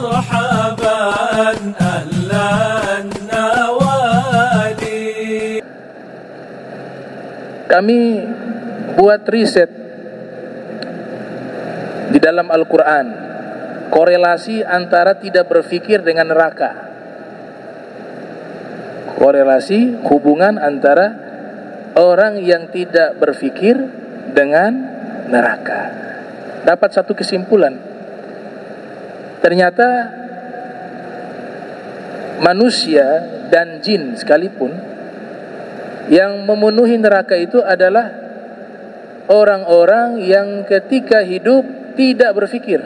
مرحبا أهلا النوادي. Kami buat riset di dalam Al-Quran, korelasi antara tidak berfikir dengan neraka, korelasi hubungan antara orang yang tidak berfikir dengan neraka. Dapat satu kesimpulan, ternyata manusia dan jin sekalipun yang memenuhi neraka itu adalah orang-orang yang ketika hidup tidak berfikir.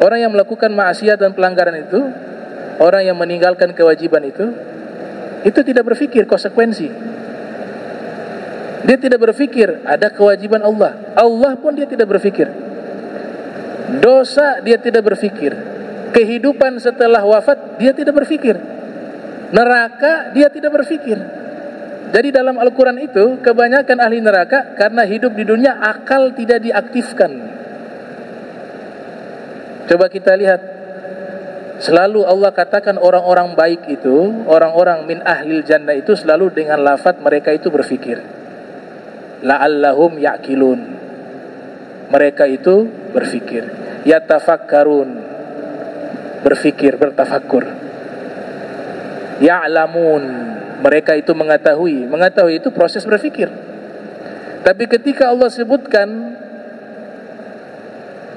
Orang yang melakukan maksiat dan pelanggaran itu, orang yang meninggalkan kewajiban itu tidak berfikir konsekuensi. Dia tidak berfikir ada kewajiban Allah. Allah pun dia tidak berfikir. Dosa dia tidak berfikir. Kehidupan setelah wafat dia tidak berfikir. Neraka dia tidak berfikir. Jadi dalam Al-Quran itu kebanyakan ahli neraka karena hidup di dunia akal tidak diaktifkan. Coba kita lihat, selalu Allah katakan orang-orang baik itu, orang-orang min ahlil jannah itu selalu dengan lafaz mereka itu berfikir. La'allahum ya'kilun, mereka itu berfikir. Yatafakkarun, berfikir, bertafakkur. Ya'lamun, mereka itu mengetahui. Mengetahui itu proses berfikir. Tapi ketika Allah sebutkan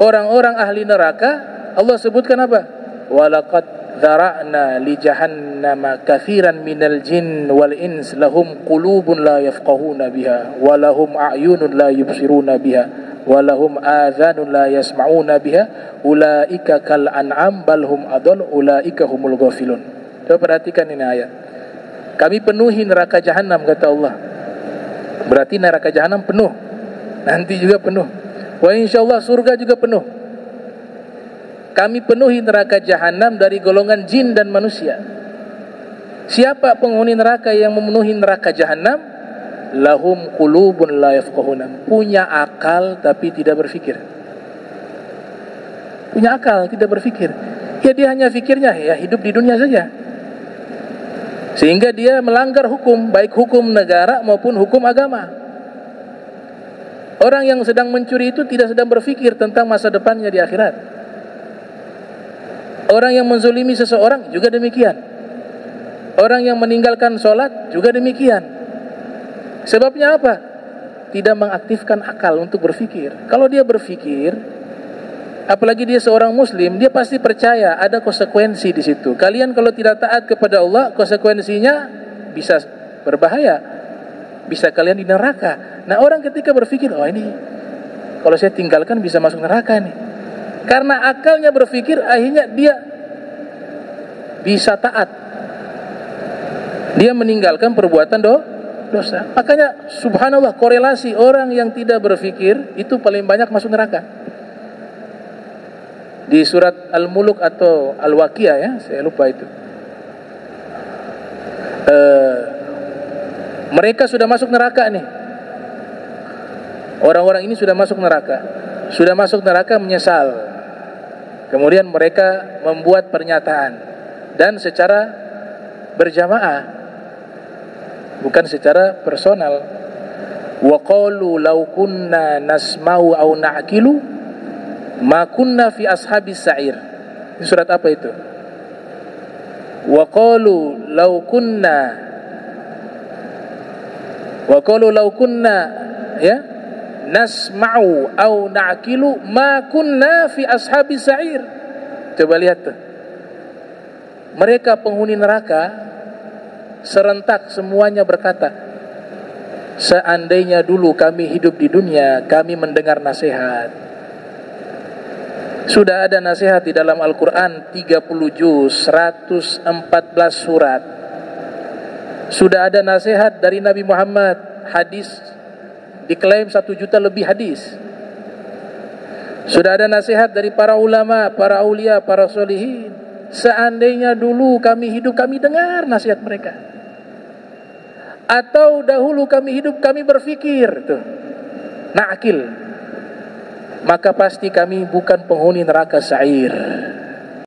orang-orang ahli neraka, Allah sebutkan apa? Walaqad dzara'na li jahannama katsiran minal jin wal ins lahum qulubun la yafqahuna biha wa lahum a'yunun la yubsiruna biha wa lahum adhanun la yasma'una biha ulaika kal an'am bal hum adall ulaika humul ghafilun. Coba perhatikan ini ayat. Kami penuhi neraka jahanam, kata Allah. Berarti neraka jahanam penuh. Nanti juga penuh. Wa insyaallah surga juga penuh. Kami penuhi neraka jahanam dari golongan jin dan manusia. Siapa penghuni neraka yang memenuhi neraka jahanam? Lahum qulubun la yafqahuna, punya akal tapi tidak berfikir. Punya akal tidak berfikir. Ya dia hanya fikirnya ya hidup di dunia saja. Sehingga dia melanggar hukum, baik hukum negara maupun hukum agama. Orang yang sedang mencuri itu tidak sedang berfikir tentang masa depannya di akhirat. Orang yang menzolimi seseorang juga demikian. Orang yang meninggalkan sholat juga demikian. Sebabnya apa? Tidak mengaktifkan akal untuk berfikir. Kalau dia berfikir, apalagi dia seorang muslim, dia pasti percaya ada konsekuensi di situ. Kalian kalau tidak taat kepada Allah, konsekuensinya bisa berbahaya. Bisa kalian di neraka. Nah, orang ketika berfikir, oh ini kalau saya tinggalkan bisa masuk neraka nih. Karena akalnya berfikir, akhirnya dia bisa taat. Dia meninggalkan perbuatan dosa. Makanya subhanallah, korelasi orang yang tidak berfikir itu paling banyak masuk neraka. Di surat Al-Muluk atau Al-Waqiah ya, saya lupa itu. Mereka sudah masuk neraka nih. Orang-orang ini sudah masuk neraka. Sudah masuk neraka menyesal. Kemudian mereka membuat pernyataan dan secara berjamaah, bukan secara personal. Wa qalu law kunna nasma'u aw na'qilu ma kunna fi ashabis sa'ir. Ini surat apa itu? Wa qalu law kunna ya nasma'u au na'kilu ma kunna fi ashabi sa'ir. Coba lihat tuh. Mereka penghuni neraka serentak semuanya berkata, seandainya dulu kami hidup di dunia, kami mendengar nasihat. Sudah ada nasihat di dalam Al-Quran 30 juz, 114 surat. Sudah ada nasihat dari Nabi Muhammad, hadis diklaim 1 juta lebih hadis. Sudah ada nasihat dari para ulama, para aulia, para solihin. Seandainya dulu kami hidup, kami dengar nasihat mereka. Atau dahulu kami hidup, kami berfikir tuh. Na'kil. maka pasti kami bukan penghuni neraka sa'ir.